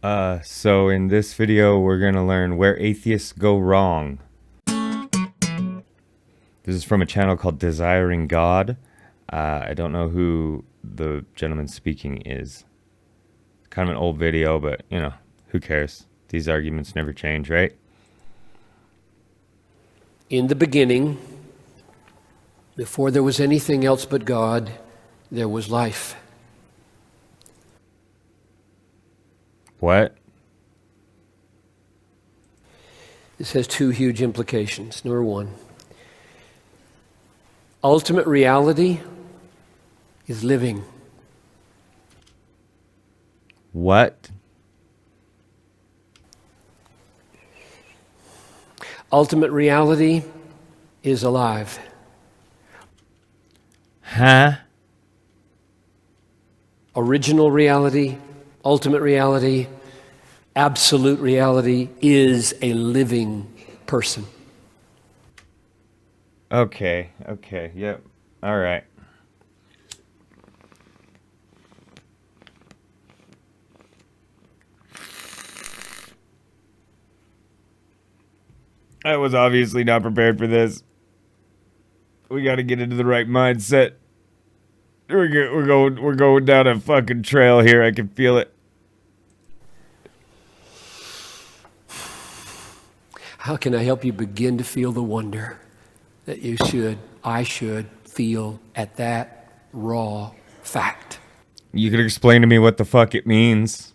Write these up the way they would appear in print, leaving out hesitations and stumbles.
So in this video, we're gonna learn where atheists go wrong. This is from a channel called Desiring God. I don't know who the gentleman speaking is. Kind of an old video, but you know, who cares? These arguments never change, right? In the beginning, before there was anything else but God, there was life. What? This has two huge implications. Number one, ultimate reality is living. What? Ultimate reality is alive. Huh? Original reality, ultimate reality, absolute reality is a living person. Okay, yep. All right. I was obviously not prepared for this. We got to get into the right mindset. We're going down a fucking trail here. I can feel it. How can I help you begin to feel the wonder that I should feel at that raw fact? You could explain to me what the fuck it means,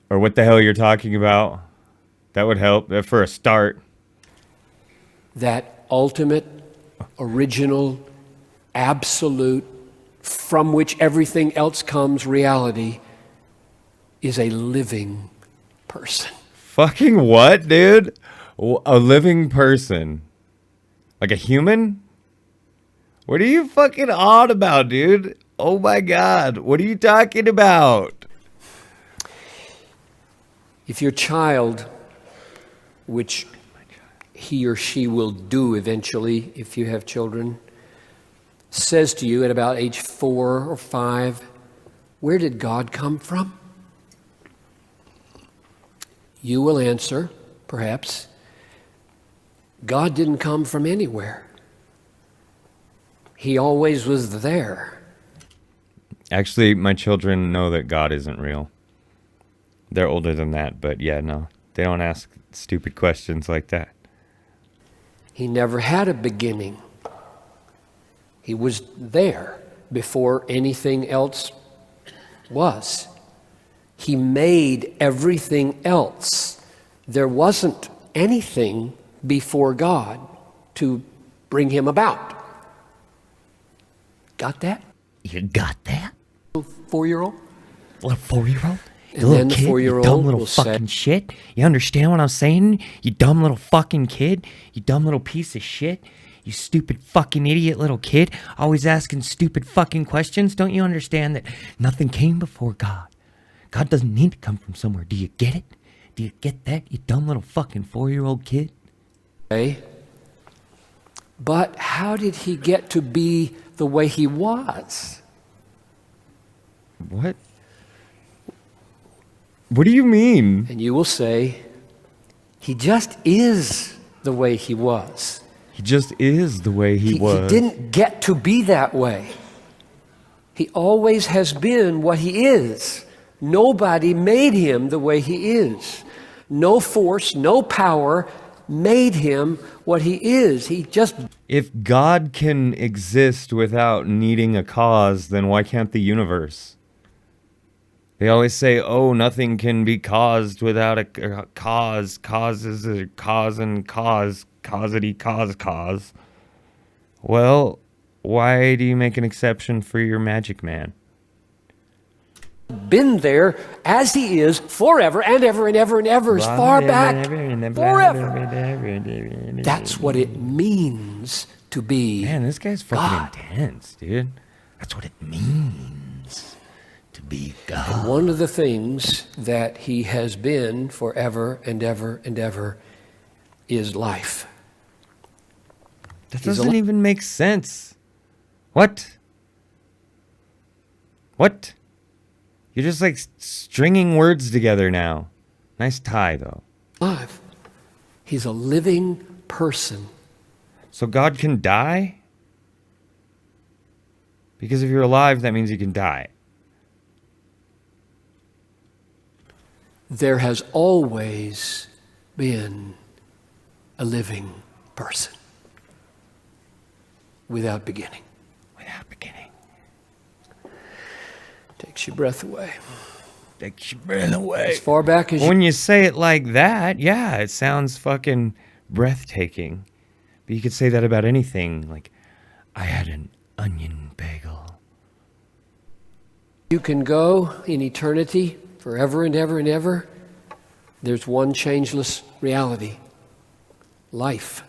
or what the hell you're talking about. That would help for a start. That ultimate, original, absolute, from which everything else comes reality is a living person. Fucking what, dude? A living person? Like a human? What are you fucking on about, dude? Oh my god, what are you talking about? If your child, which he or she will do eventually if you have children, says to you at about age 4 or 5, "Where did God come from?" You will answer, perhaps, "God didn't come from anywhere. He always was there." Actually, my children know that God isn't real. They're older than that, but yeah, no. They don't ask stupid questions like that. He never had a beginning. He was there before anything else was. He made everything else. There wasn't anything before God to bring him about. Got that? You got that? 4-year-old? Little 4-year-old? And You little then the kid, 4-year-old you dumb little will say- fucking shit. You understand what I'm saying? You dumb little fucking kid. You dumb little piece of shit. You stupid fucking idiot little kid. Always asking stupid fucking questions. Don't you understand that nothing came before God? God doesn't need to come from somewhere. Do you get it? Do you get that, you dumb little fucking 4-year-old kid? But how did he get to be the way he was? What? What do you mean? And you will say, he just is the way he was. He just is the way he was. He didn't get to be that way. He always has been what he is. Nobody made him the way he is. No force, no power made him what he is. He just... If God can exist without needing a cause, then why can't the universe? They always say, oh, nothing can be caused without a cause. Cause is a cause and cause. Causity, cause. Well, why do you make an exception for your magic man? been there as he is forever and ever and ever and ever, as far back forever. That's what it means to be Man, this guy's fucking God. intense, dude. That's what it means to be God. And one of the things that he has been forever and ever and ever is life. That He's doesn't even make sense. What? You're just like stringing words together now. Nice tie, though. Alive. He's a living person. So God can die? Because if you're alive, that means you can die. There has always been a living person without beginning. Without beginning. Takes your breath away. Takes your breath away. As far back as When you say it like that, yeah, it sounds fucking breathtaking. But you could say that about anything. Like, I had an onion bagel. you can go in eternity, forever and ever and ever, there's one changeless reality. Life.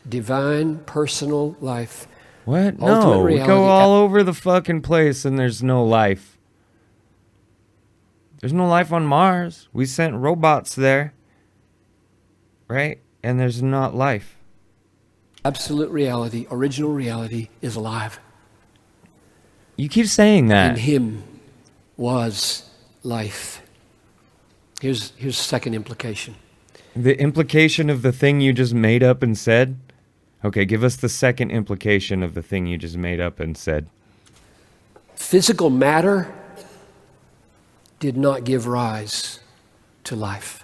Divine, personal life. What? Ultimate No, we reality. go all over the fucking place and there's no life. There's no life on Mars. We sent robots there. Right? And there's not life. Absolute reality, original reality is alive. You keep saying In that. him was life. Here's the second implication. The implication of the thing you just made up and said? Okay, give us the second implication of the thing you just made up and said. Physical matter did not give rise to life.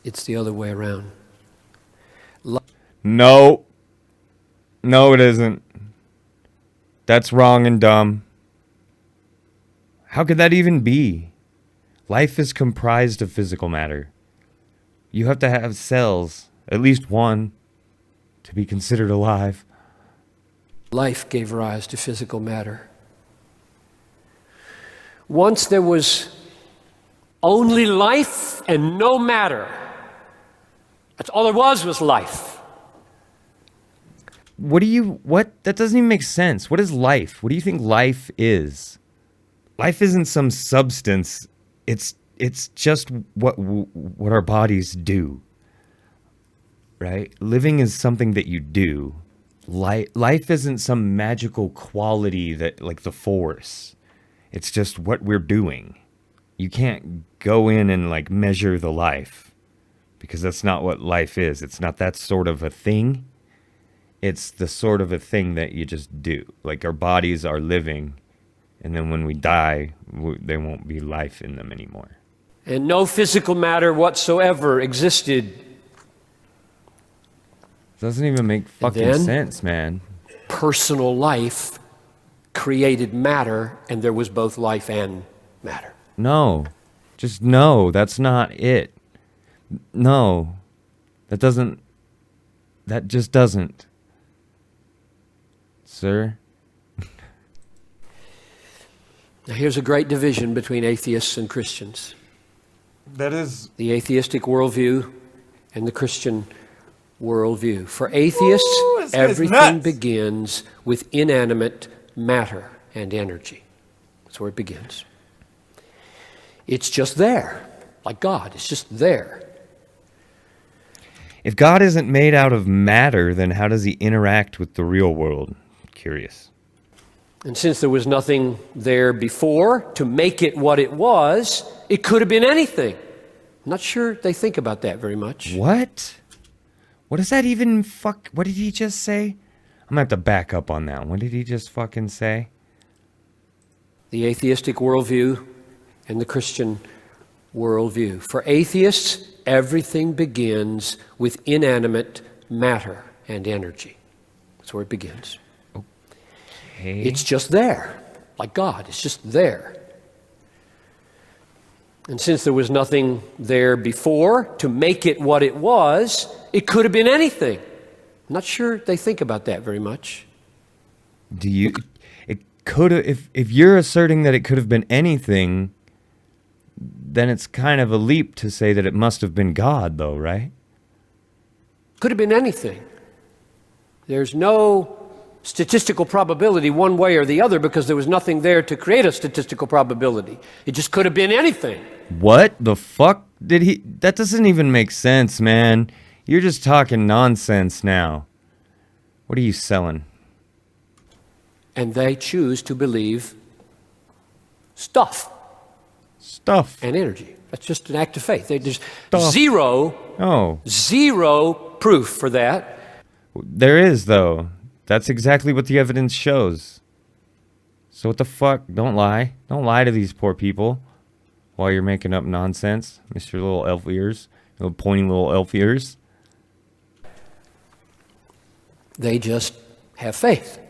It's the other way around. No. No, it isn't. That's wrong and dumb. How could that even be? Life is comprised of physical matter. You have to have cells, at least one, to be considered alive. Life gave rise to physical matter. Once there was only life and no matter. That's all there was life. What? That doesn't even make sense. What is life? What do you think life is? Life isn't some substance. It's just what our bodies do. Right? Living is something that you do. Life isn't some magical quality that, like the Force. It's just what we're doing. You can't go in and like measure the life because that's not what life is. It's not that sort of a thing. It's the sort of a thing that you just do. Like our bodies are living, and then when we die, there won't be life in them anymore. And no physical matter whatsoever existed. Doesn't even make fucking then- sense, man. Personal life created matter, and there was both life and matter. No. Just no. That's not it. No. That just doesn't. Sir? Now here's a great division between atheists and Christians. That is... The atheistic worldview and the Christian worldview. For atheists, Ooh, this guy's everything nuts. begins with inanimate matter and energy. That's where it begins. It's just there, like God. It's just there. If God isn't made out of matter, then how does he interact with the real world? Curious. And since there was nothing there before to make it what it was, it could have been anything. I'm not sure they think about that very much. What? What does that even what did he just say? I'm gonna have to back up on that. What did he just fucking say? The atheistic worldview and the Christian worldview. For atheists, everything begins with inanimate matter and energy. That's where it begins. Hey. It's just there, like God. It's just there. And since there was nothing there before to make it what it was, it could have been anything. I'm not sure they think about that very much. It could have, if you're asserting that it could have been anything, then it's kind of a leap to say that it must have been God, though, right? Could have been anything. There's no statistical probability one way or the other because there was nothing there to create a statistical probability. It just could have been anything. What the fuck did he... That doesn't even make sense, man. You're just talking nonsense now. What are you selling? And they choose to believe stuff and energy. That's just an act of faith. There's zero proof for that. There is, though. That's exactly what the evidence shows. So what the fuck? Don't lie. Don't lie to these poor people while you're making up nonsense, Mr. Little Elf Ears. Little pointy little elf ears. They just have faith.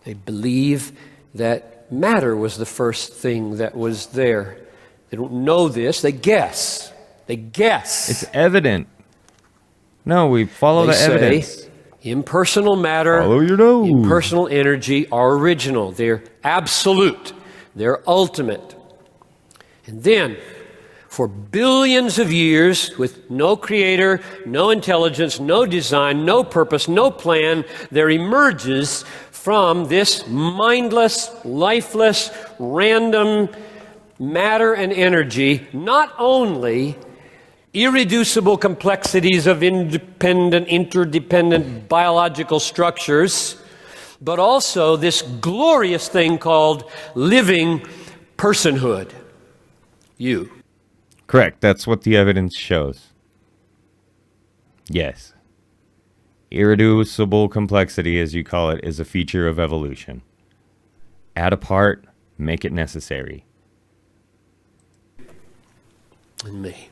They believe that matter was the first thing that was there. They don't know this. They guess. They guess. It's evident. No, we follow the evidence. Impersonal matter, follow your nose. Impersonal energy are original. They're absolute. They're ultimate. And then, for billions of years, with no creator, no intelligence, no design, no purpose, no plan, there emerges from this mindless, lifeless, random matter and energy, not only irreducible complexities of independent, interdependent biological structures, but also this glorious thing called living personhood. You. Correct. That's what the evidence shows. Yes. Irreducible complexity, as you call it, is a feature of evolution. Add a part, make it necessary. And me.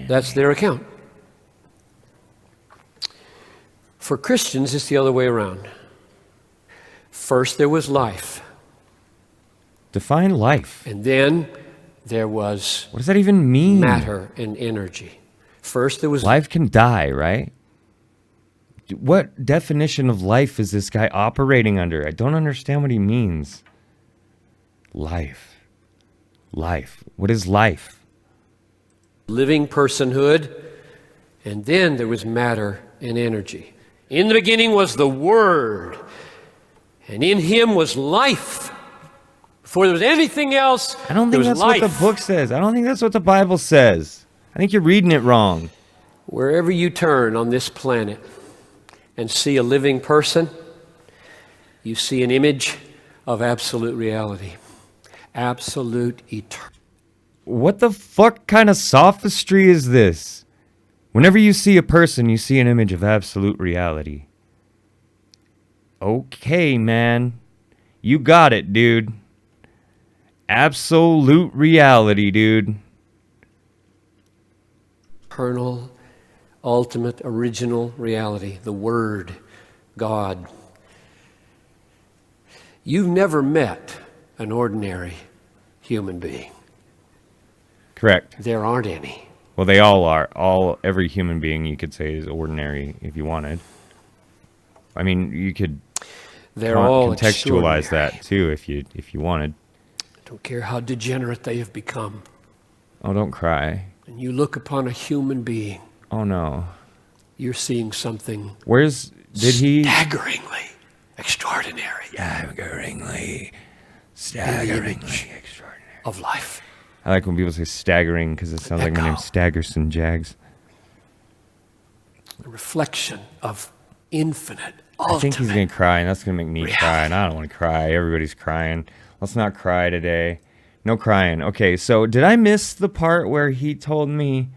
That's their account. For Christians, it's the other way around. First, there was life. Define life. And then there was... What does that even mean? Matter and energy. First, there was... Life can die, right? What definition of life is this guy operating under? I don't understand what he means. Life. Life. What is life? Living personhood, and then there was matter and energy. In the beginning was the Word, and in Him was life. Before there was anything else, I don't think that's life. what the book says. I don't think that's what the Bible says. I think you're reading it wrong. Wherever you turn on this planet and see a living person, you see an image of absolute reality. Absolute eternity. What the fuck kind of sophistry is this? Whenever you see a person, you see an image of absolute reality. Okay, man. You got it, dude. Absolute reality, dude. Eternal, ultimate, original reality. The Word, God. You've never met an ordinary human being. Correct. There aren't any. Well, they all are. Every human being, you could say, is ordinary if you wanted. I mean, you could They're all contextualize that too if you wanted. I don't care how degenerate they have become. Oh, don't cry. And you look upon a human being. Oh no. You're seeing something staggeringly extraordinary. Staggeringly extraordinary. Of life. I like when people say staggering because it sounds like my name's Staggerson, Jagz. A reflection of infinite, I think he's going to cry, and that's going to make me cry, and I don't want to cry. Everybody's crying. Let's not cry today. No crying. Okay, so did I miss the part where he told me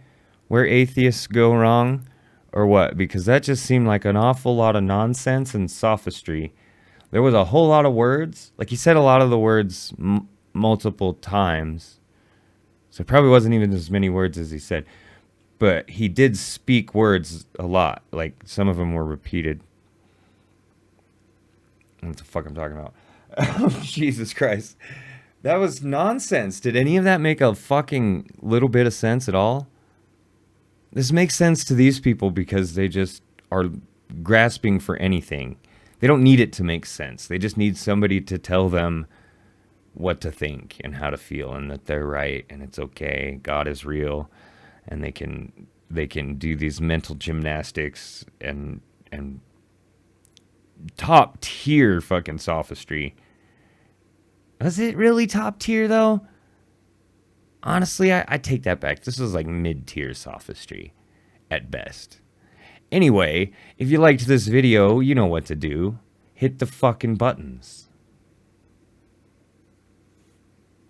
where atheists go wrong or what? Because that just seemed like an awful lot of nonsense and sophistry. There was a whole lot of words. Like, he said a lot of the words multiple times. So it probably wasn't even as many words as he said. But he did speak words a lot. Like, some of them were repeated. What the fuck I'm talking about? Jesus Christ. That was nonsense. Did any of that make a fucking little bit of sense at all? This makes sense to these people because they just are grasping for anything. They don't need it to make sense. They just need somebody to tell them what to think and how to feel and that they're right and it's okay. God is real, and they can do these mental gymnastics and top tier fucking sophistry. Was it really top tier though? Honestly, I take that back. This was like mid-tier sophistry at best. Anyway, if you liked this video, you know what to do. hit the fucking buttons.